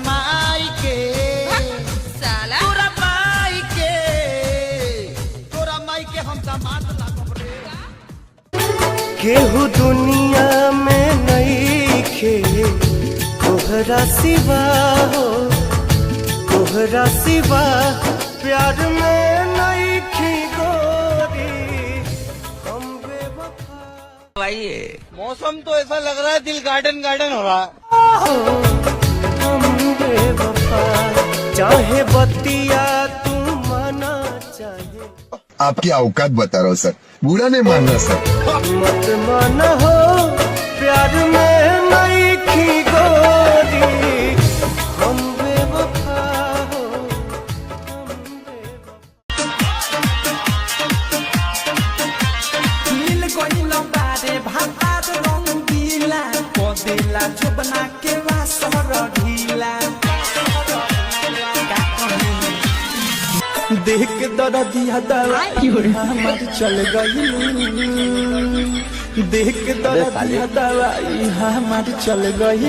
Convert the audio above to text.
माई के साला तोरा माई के हम दामाद लागब रे। केहू दुनिया में नहीं खे तोहरा सिवा हो, तोहरा सिवा प्यार में नहीं खी गोरी हम बेवफा। भाई मौसम तो ऐसा लग रहा है दिल गार्डन गार्डन हो रहा है। हम बेवफा चाहे बतिया तू माना चाहे आपकी औकात बता रहा हूँ सर, बुरा नहीं मानना सर। मत माना हो प्यार में नहीं खी गोरी हम बेवफा हो, हम बेवफा। मिल गइल बारे भात रंगीला कदेला जुबना के वासर ढीला देख के दरदिया दवाई हमार चल गइल, देख के दरदिया दवाई हमार चल गइल।